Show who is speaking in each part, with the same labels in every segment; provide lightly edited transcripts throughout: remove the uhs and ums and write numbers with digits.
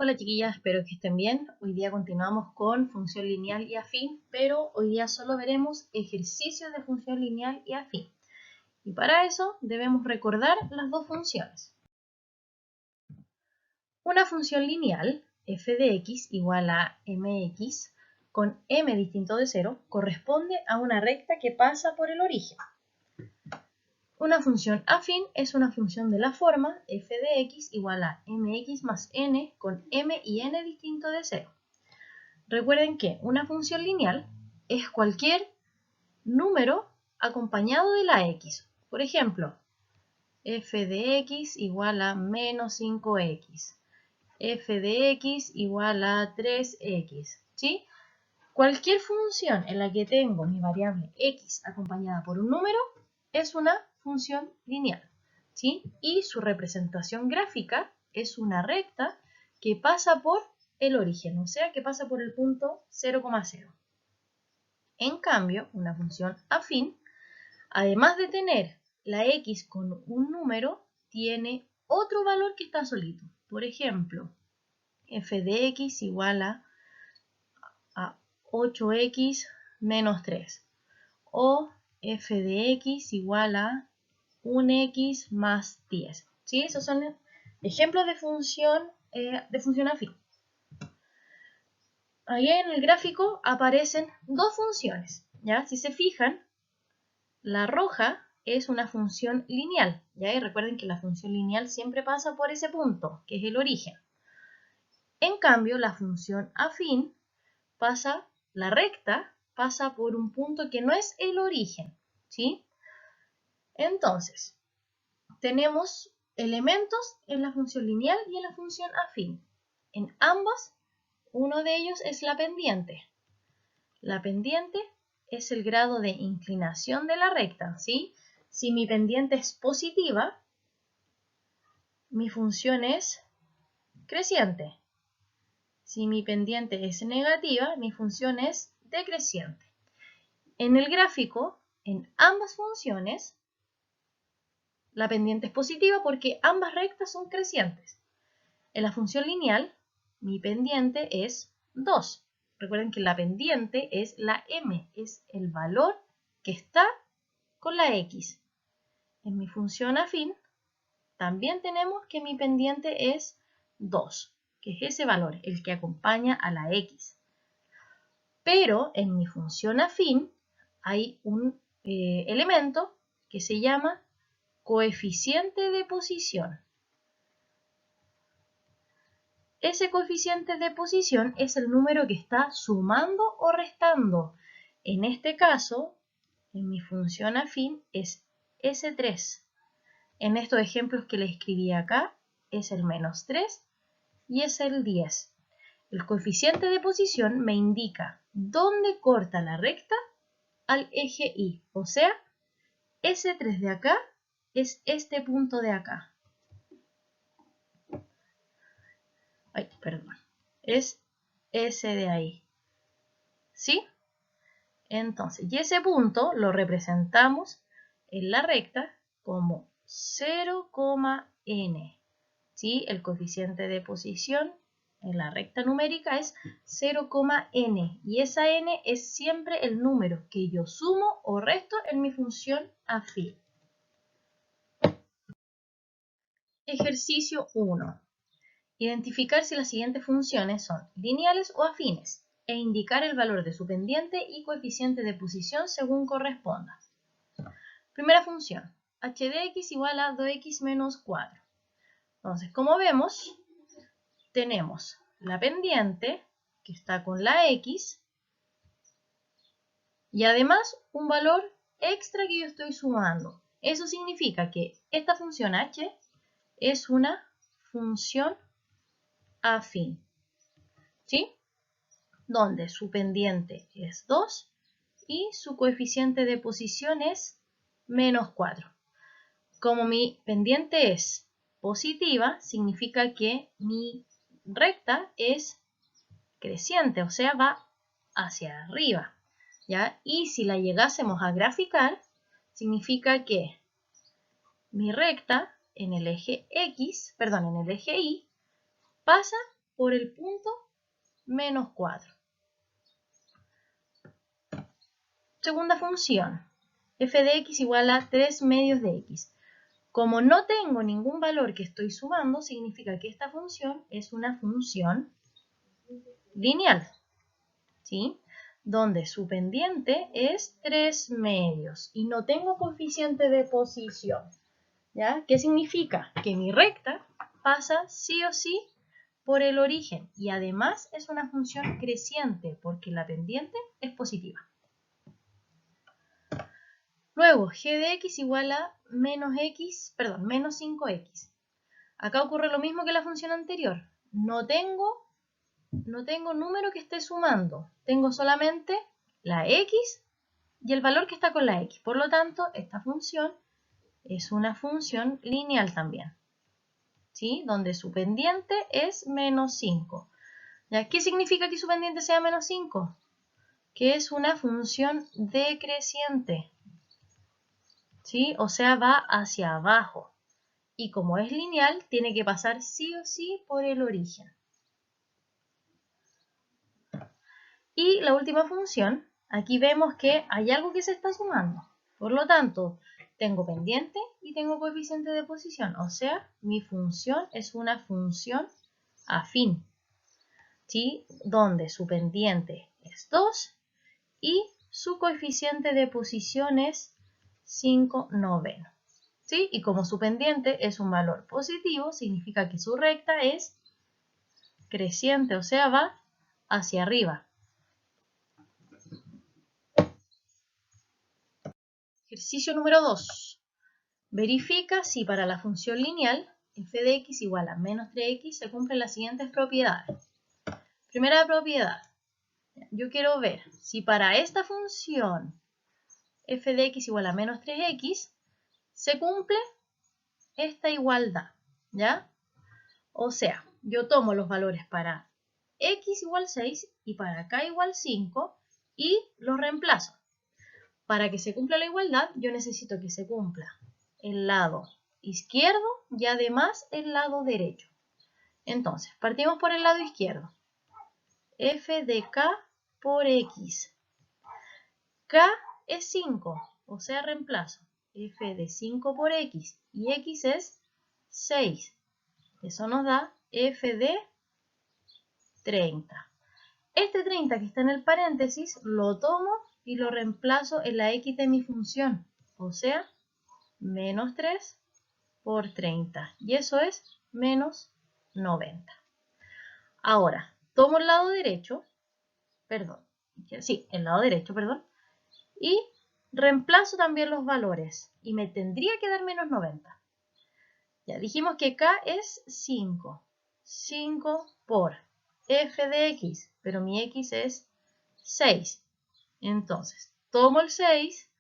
Speaker 1: Hola chiquillas, espero que estén bien. Hoy día continuamos con función lineal y afín, pero hoy día solo veremos ejercicios de función lineal y afín. Y para eso debemos recordar las dos funciones. Una función lineal, f de x igual a mx, con m distinto de 0, corresponde a una recta que pasa por el origen. Una función afín es una función de la forma f de x igual a mx más n con m y n distinto de 0. Recuerden que una función lineal es cualquier número acompañado de la x. Por ejemplo, f de x igual a menos 5x, f de x igual a 3x, ¿sí? Cualquier función en la que tengo mi variable x acompañada por un número es una función lineal, ¿sí? Y su representación gráfica es una recta que pasa por el origen, o sea, que pasa por el punto 0,0. En cambio, una función afín, además de tener la x con un número, tiene otro valor que está solito. Por ejemplo, f de x igual a 8x menos 3. O f de x igual a 1x más 10. ¿Sí? Esos son ejemplos de función afín. Ahí en el gráfico aparecen dos funciones, ¿ya? Si se fijan, la roja es una función lineal, ¿ya? Y recuerden que la función lineal siempre pasa por ese punto, que es el origen. En cambio, la función afín la recta pasa por un punto que no es el origen, ¿sí? Entonces, tenemos elementos en la función lineal y en la función afín. En ambas, uno de ellos es la pendiente. La pendiente es el grado de inclinación de la recta, ¿sí? Si mi pendiente es positiva, mi función es creciente. Si mi pendiente es negativa, mi función es decreciente. En el gráfico, en ambas funciones, la pendiente es positiva porque ambas rectas son crecientes. En la función lineal, mi pendiente es 2. Recuerden que la pendiente es la m, es el valor que está con la x. En mi función afín, también tenemos que mi pendiente es 2, que es ese valor, el que acompaña a la x. Pero en mi función afín hay un elemento que se llama coeficiente de posición. Ese coeficiente de posición es el número que está sumando o restando. En este caso, en mi función afín es S3. En estos ejemplos que le escribí acá, es el menos 3 y es el 10. El coeficiente de posición me indica dónde corta la recta al eje Y. O sea, S3 de acá es este punto de acá. Ay, perdón. Es ese de ahí. ¿Sí? Entonces, y ese punto lo representamos en la recta como 0,n. ¿Sí? El coeficiente de posición en la recta numérica es 0,n. Y esa n es siempre el número que yo sumo o resto en mi función afín. Ejercicio 1. Identificar si las siguientes funciones son lineales o afines e indicar el valor de su pendiente y coeficiente de posición según corresponda. Primera función, h de x igual a 2x menos 4. Entonces, como vemos, tenemos la pendiente que está con la x y además un valor extra que yo estoy sumando. Eso significa que esta función h es una función afín, ¿sí? Donde su pendiente es 2 y su coeficiente de posición es menos 4. Como mi pendiente es positiva, significa que mi recta es creciente, o sea, va hacia arriba, ¿ya? Y si la llegásemos a graficar, significa que mi recta en el eje X, perdón, en el eje Y, pasa por el punto menos 4. Segunda función, f de x igual a 3 medios de x. Como no tengo ningún valor que estoy sumando, significa que esta función es una función lineal, ¿sí? Donde su pendiente es 3 medios y no tengo coeficiente de posición, ¿ya? ¿Qué significa? Que mi recta pasa sí o sí por el origen y además es una función creciente porque la pendiente es positiva. Luego, g de x igual a menos 5x. Acá ocurre lo mismo que la función anterior. No tengo número que esté sumando. Tengo solamente la x y el valor que está con la x. Por lo tanto, esta función es una función lineal también, ¿sí? Donde su pendiente es menos 5. ¿Ya? ¿Qué significa que su pendiente sea menos 5? Que es una función decreciente, ¿sí? O sea, va hacia abajo. Y como es lineal, tiene que pasar sí o sí por el origen. Y la última función, aquí vemos que hay algo que se está sumando. Por lo tanto, tengo pendiente y tengo coeficiente de posición. O sea, mi función es una función afín, ¿sí? Donde su pendiente es 2 y su coeficiente de posición es 5/9. ¿Sí? Y como su pendiente es un valor positivo, significa que su recta es creciente, o sea, va hacia arriba. Ejercicio número 2. Verifica si para la función lineal f de x igual a menos 3x se cumplen las siguientes propiedades. Primera propiedad. Yo quiero ver si para esta función f de x igual a menos 3x se cumple esta igualdad, ¿ya? O sea, yo tomo los valores para x igual 6 y para k igual 5 y los reemplazo. Para que se cumpla la igualdad, yo necesito que se cumpla el lado izquierdo y además el lado derecho. Entonces, partimos por el lado izquierdo. F de k por x. K es 5, o sea, reemplazo. F de 5 por x y x es 6. Eso nos da f de 30. Este 30 que está en el paréntesis lo tomo y lo reemplazo en la x de mi función, o sea, menos 3 por 30. Y eso es menos 90. Ahora, tomo el lado derecho, y reemplazo también los valores. Y me tendría que dar menos 90. Ya dijimos que k es 5. 5 por f de x, pero mi x es 6. Entonces, tomo el 6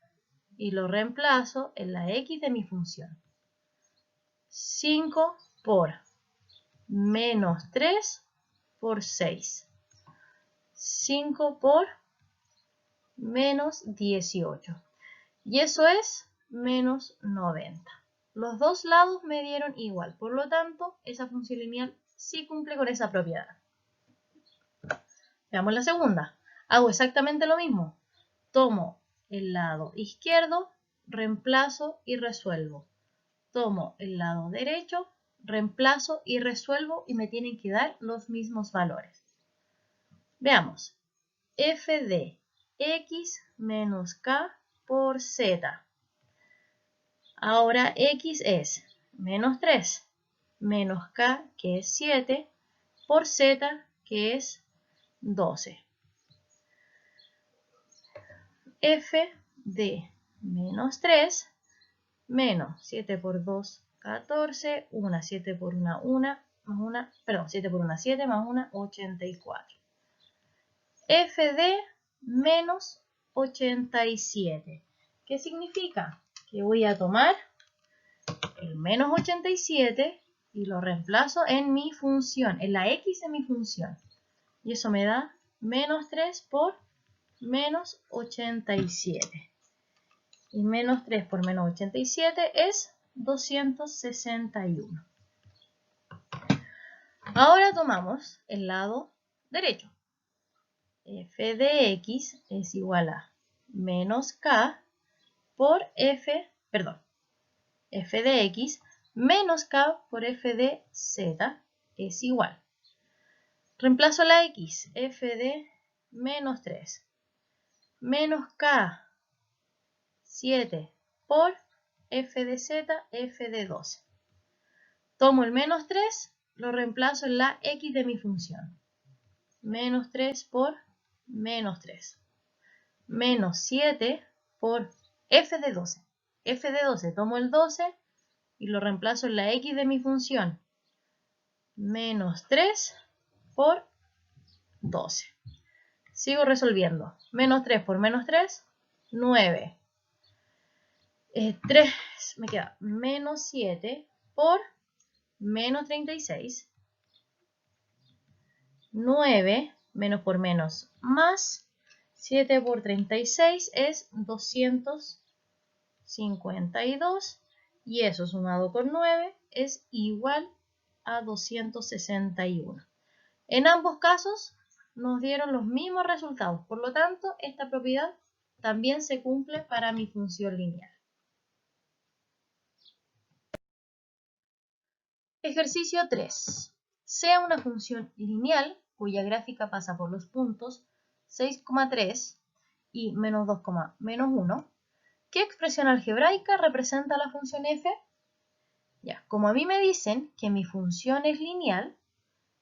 Speaker 1: y lo reemplazo en la x de mi función. 5 por menos 3 por 6. 5 por menos 18. Y eso es menos 90. Los dos lados me dieron igual. Por lo tanto, esa función lineal sí cumple con esa propiedad. Veamos la segunda. Hago exactamente lo mismo. Tomo el lado izquierdo, reemplazo y resuelvo. Tomo el lado derecho, reemplazo y resuelvo y me tienen que dar los mismos valores. Veamos. F de x menos k por z. Ahora x es menos 3 menos k, que es 7, por z, que es 12. F de menos 3 menos 7 por 2, 14, 1, 7 por 1, 1, más 1, perdón, 7 por 1, 7, más 1, 84. F de menos 87. ¿Qué significa? Que voy a tomar el menos 87 y lo reemplazo en mi función, en la x de mi función. Y eso me da menos 3 por menos 87. Y menos 3 por menos 87 es 261. Ahora tomamos el lado derecho. F de x es igual a menos k por f de x menos k por f de z es igual. Reemplazo la x, f de menos 3 menos k 7 por f de z, f de 12. Tomo el menos 3, lo reemplazo en la x de mi función. Menos 3 por menos 3. Menos 7 por f de 12. F de 12, tomo el 12 y lo reemplazo en la x de mi función. Menos 3 por 12. Sigo resolviendo. Menos 3 por menos 3, 9. 3, me queda menos 7 por menos 36. 9 menos por menos más 7 por 36 es 252 y eso sumado con 9 es igual a 261. En ambos casos nos dieron los mismos resultados, por lo tanto esta propiedad también se cumple para mi función lineal. Ejercicio 3. Sea una función lineal cuya gráfica pasa por los puntos 6,3 y menos 2, menos 1. ¿Qué expresión algebraica representa la función f? Ya, como a mí me dicen que mi función es lineal,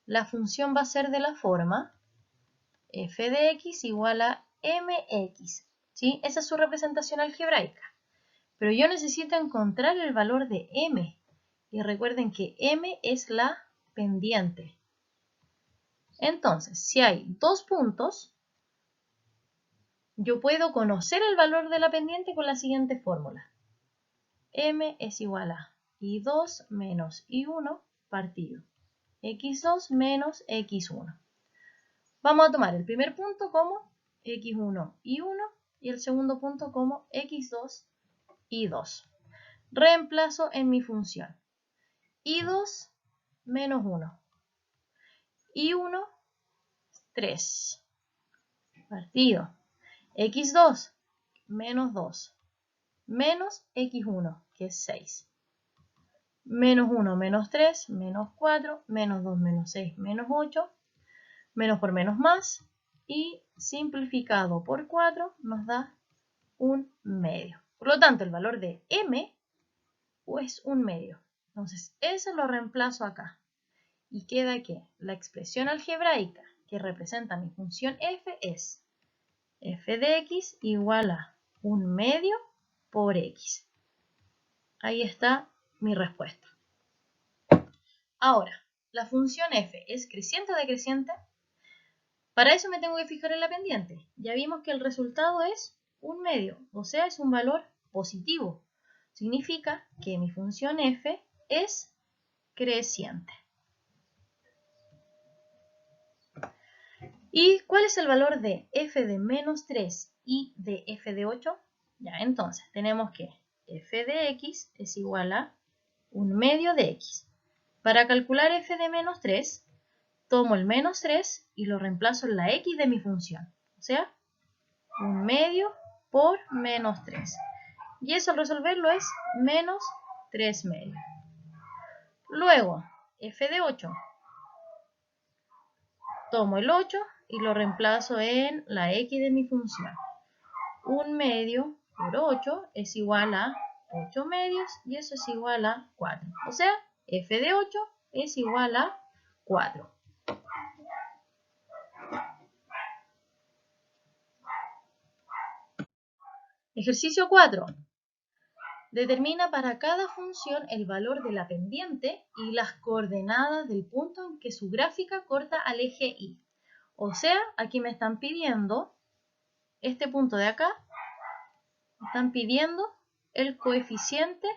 Speaker 1: la función va a ser de la forma f de x igual a mx. ¿Sí? Esa es su representación algebraica. Pero yo necesito encontrar el valor de m. Y recuerden que m es la pendiente. Entonces, si hay dos puntos, yo puedo conocer el valor de la pendiente con la siguiente fórmula. M es igual a I2 menos I1 partido X2 menos X1. Vamos a tomar el primer punto como X1, I1 y el segundo punto como X2, I2. Reemplazo en mi función. I2 menos 1. I1, 3. Partido. X2 menos 2. Menos X1, que es 6. Menos 1, menos 3, menos 4, menos 2, menos 6, menos 8. Menos por menos más. Y simplificado por 4 nos da 1/2. Por lo tanto, el valor de m es 1/2. Entonces, eso lo reemplazo acá. Y queda que la expresión algebraica que representa mi función f es f de x igual a 1/2 por x. Ahí está mi respuesta. Ahora, ¿la función f es creciente o decreciente? Para eso me tengo que fijar en la pendiente. Ya vimos que el resultado es 1/2, o sea, es un valor positivo. Significa que mi función f es creciente. ¿Y cuál es el valor de f de menos 3 y de f de 8? Ya, entonces tenemos que f de x es igual a 1/2 de x. Para calcular f de menos 3, tomo el menos 3 y lo reemplazo en la x de mi función. O sea, 1/2 por menos 3. Y eso al resolverlo es menos 3/2. Luego, f de 8. Tomo el 8 y lo reemplazo en la x de mi función. 1/2 por 8 es igual a 8/2 y eso es igual a 4. O sea, f de 8 es igual a 4. Ejercicio 4. Determina para cada función el valor de la pendiente y las coordenadas del punto en que su gráfica corta al eje Y. O sea, aquí me están pidiendo este punto de acá, me están pidiendo el coeficiente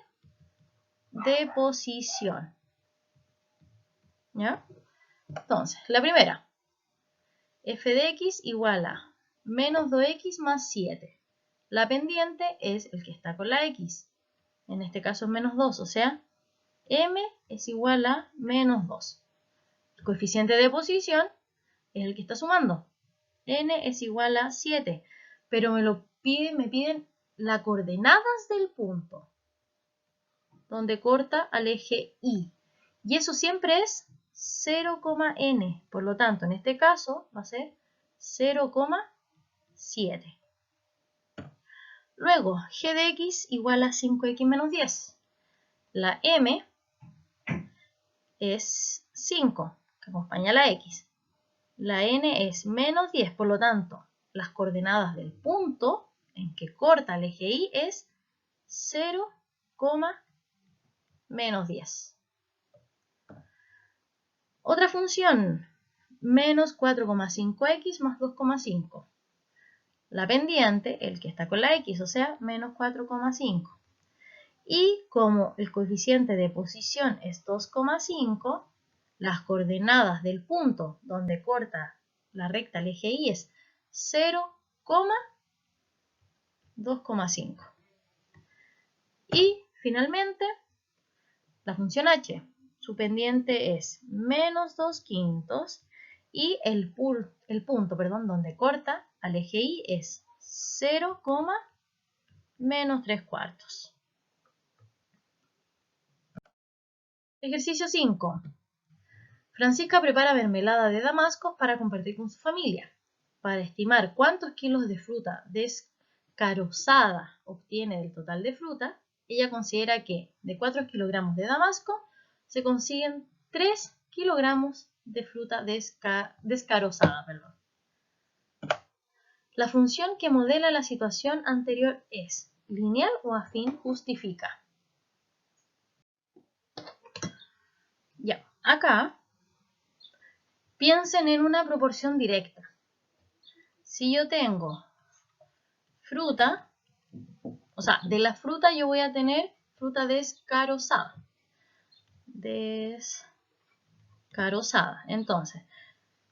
Speaker 1: de posición. ¿Ya? Entonces, la primera, f de x igual a menos 2x más 7. La pendiente es el que está con la x. En este caso es menos 2, o sea, m es igual a menos 2. coeficiente de posición es el que está sumando. N es igual a 7, pero me piden las coordenadas del punto, donde corta al eje Y. Y eso siempre es 0,n. Por lo tanto, en este caso va a ser 0,7. Luego, g de x igual a 5x menos 10. La m es 5, que acompaña a la x. La n es menos 10, por lo tanto, las coordenadas del punto en que corta el eje Y es 0, menos 10. Otra función, menos 4,5x más 2,5. La pendiente, el que está con la x, o sea, menos 4,5. Y como el coeficiente de posición es 2,5, las coordenadas del punto donde corta la recta el eje Y es 0,2,5. Y finalmente, la función h, su pendiente es menos 2/5 y el punto donde corta al eje Y es 0, menos 3/4. Ejercicio 5. Francisca prepara mermelada de damasco para compartir con su familia. Para estimar cuántos kilos de fruta descarozada obtiene del total de fruta, ella considera que de 4 kilogramos de damasco se consiguen 3 kilogramos de fruta descarozada. La función que modela la situación anterior es lineal o afín, justifica. Ya, acá piensen en una proporción directa. Si yo tengo fruta, o sea, de la fruta yo voy a tener fruta descarozada. Entonces,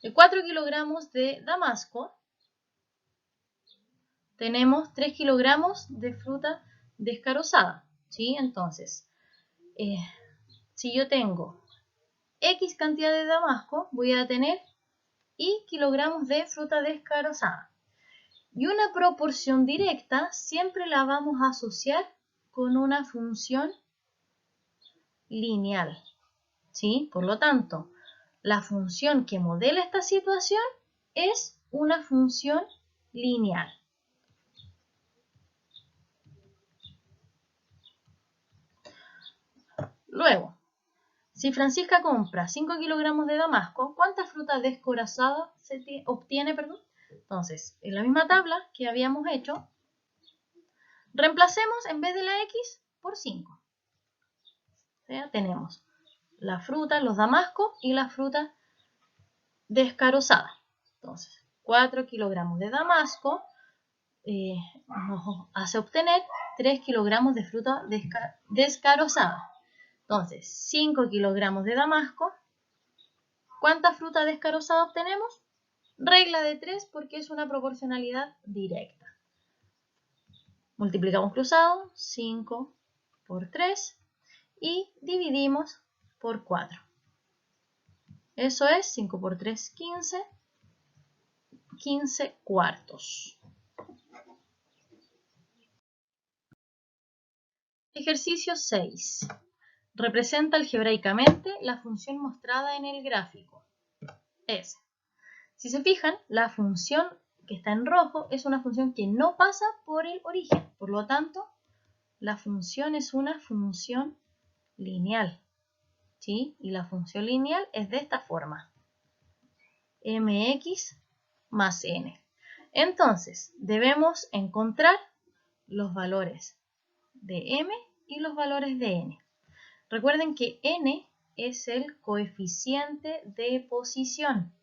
Speaker 1: de 4 kilogramos de damasco, tenemos 3 kilogramos de fruta descarozada. ¿Sí? Entonces, si yo tengo X cantidad de damasco, voy a tener Y kilogramos de fruta descarozada. Y una proporción directa siempre la vamos a asociar con una función lineal. ¿Sí? Por lo tanto, la función que modela esta situación es una función lineal. Luego, si Francisca compra 5 kilogramos de damasco, ¿cuántas frutas descorazadas se obtiene? Entonces, en la misma tabla que habíamos hecho, reemplacemos en vez de la X por 5. O sea, tenemos la fruta, los damascos y la fruta descarozada. Entonces, 4 kilogramos de damasco nos hace obtener 3 kilogramos de fruta descarozada. Entonces, 5 kilogramos de damasco. ¿Cuánta fruta descarozada obtenemos? Regla de 3 porque es una proporcionalidad directa. Multiplicamos cruzado, 5 por 3 y dividimos por 4. Eso es 5 por 3, 15. 15 cuartos. Ejercicio 6. Representa algebraicamente la función mostrada en el gráfico. Si se fijan, la función que está en rojo es una función que no pasa por el origen. Por lo tanto, la función es una función lineal. ¿Sí? Y la función lineal es de esta forma. Mx más n. Entonces, debemos encontrar los valores de m y los valores de n. Recuerden que n es el coeficiente de posición.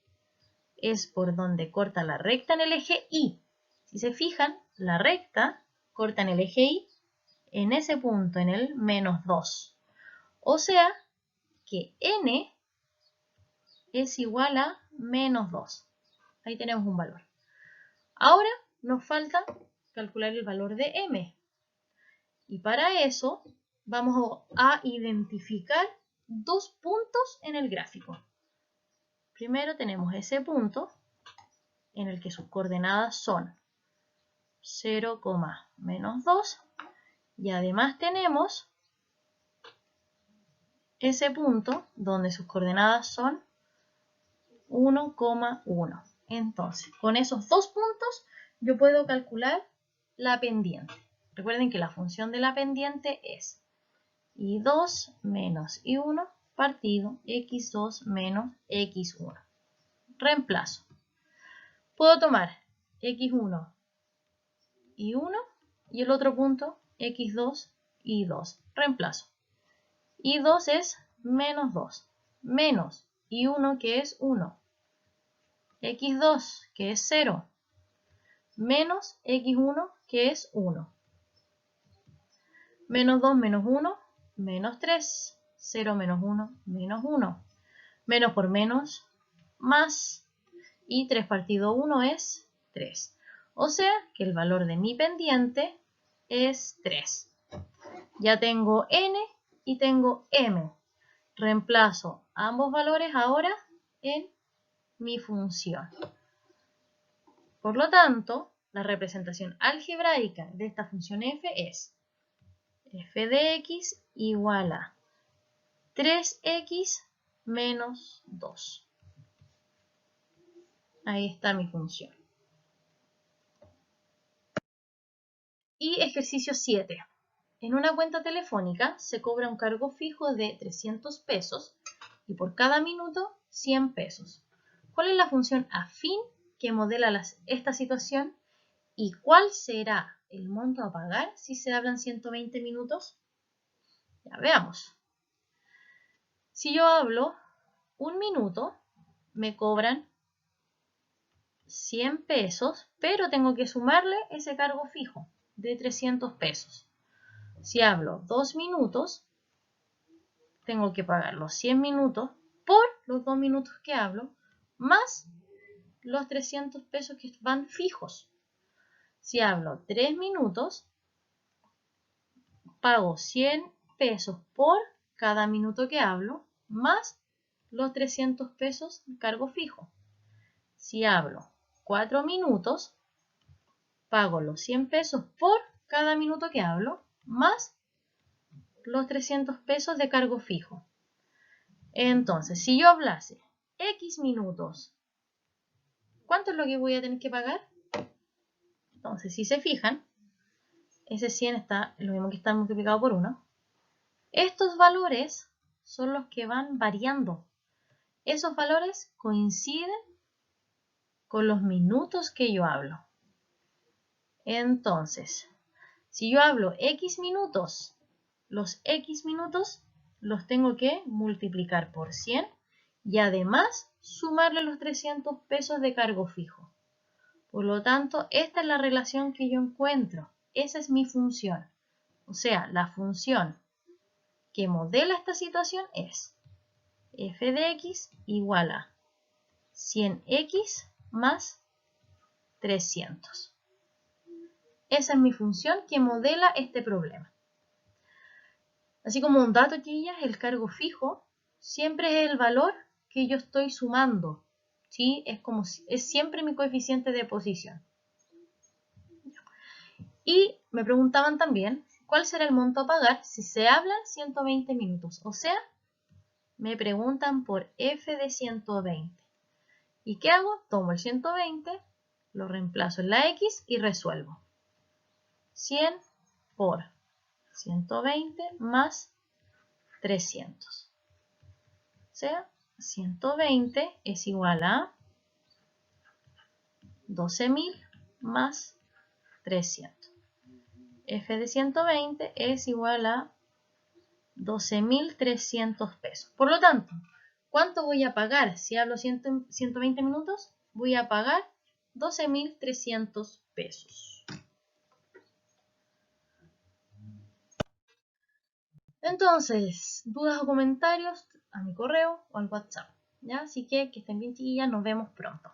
Speaker 1: Es por donde corta la recta en el eje Y. Si se fijan, la recta corta en el eje Y en ese punto, en el menos 2. O sea que n es igual a menos 2. Ahí tenemos un valor. Ahora nos falta calcular el valor de m. Y para eso vamos a identificar dos puntos en el gráfico. Primero tenemos ese punto en el que sus coordenadas son 0, menos 2 y además tenemos ese punto donde sus coordenadas son 1,1. Entonces, con esos dos puntos yo puedo calcular la pendiente. Recuerden que la función de la pendiente es y2 menos y1 partido x2 menos x1. Reemplazo. Puedo tomar x1 y 1 y el otro punto x2 y 2. Reemplazo. Y 2 es menos 2, menos y 1 que es 1, x2 que es 0, menos x1 que es 1. Menos 2 menos 1, menos 3, 0 menos 1, menos 1. Menos por menos, más, y 3 partido 1 es 3. O sea que el valor de mi pendiente es 3. Ya tengo n y tengo m. Reemplazo ambos valores ahora en mi función. Por lo tanto, la representación algebraica de esta función f es f de x igual a 3x menos 2. Ahí está mi función. Y ejercicio 7. En una cuenta telefónica se cobra un cargo fijo de 300 pesos y por cada minuto 100 pesos. ¿Cuál es la función afín que modela esta situación y cuál será el monto a pagar si se hablan 120 minutos? Ya veamos. Si yo hablo un minuto, me cobran 100 pesos, pero tengo que sumarle ese cargo fijo de 300 pesos. Si hablo 2 minutos, tengo que pagar los 100 minutos por los 2 minutos que hablo, más los 300 pesos que van fijos. Si hablo 3 minutos, pago 100 pesos por cada minuto que hablo, más los 300 pesos de cargo fijo. Si hablo 4 minutos, pago los 100 pesos por cada minuto que hablo, más los 300 pesos de cargo fijo. Entonces, si yo hablase X minutos, ¿cuánto es lo que voy a tener que pagar? Entonces, si se fijan, ese 100 está lo mismo que está multiplicado por 1. Estos valores son los que van variando. Esos valores coinciden con los minutos que yo hablo. Entonces, si yo hablo X minutos, los X minutos los tengo que multiplicar por 100 y además sumarle los 300 pesos de cargo fijo. Por lo tanto, esta es la relación que yo encuentro. Esa es mi función. O sea, la función que modela esta situación es f de x igual a 100x más 300. Esa es mi función que modela este problema. Así como un dato, chiquillas, el cargo fijo siempre es el valor que yo estoy sumando. ¿Sí? Es siempre mi coeficiente de posición. Y me preguntaban también, ¿cuál será el monto a pagar si se hablan 120 minutos? O sea, me preguntan por f de 120. ¿Y qué hago? Tomo el 120, lo reemplazo en la x y resuelvo. 100 por 120 más 300. O sea, 120 es igual a 12.000 más 300. F de 120 es igual a 12.300 pesos. Por lo tanto, ¿cuánto voy a pagar? Si hablo 120 minutos, voy a pagar 12.300 pesos. Entonces, dudas o comentarios a mi correo o al WhatsApp. ¿Ya? Así que estén bien, chiquillas, nos vemos pronto.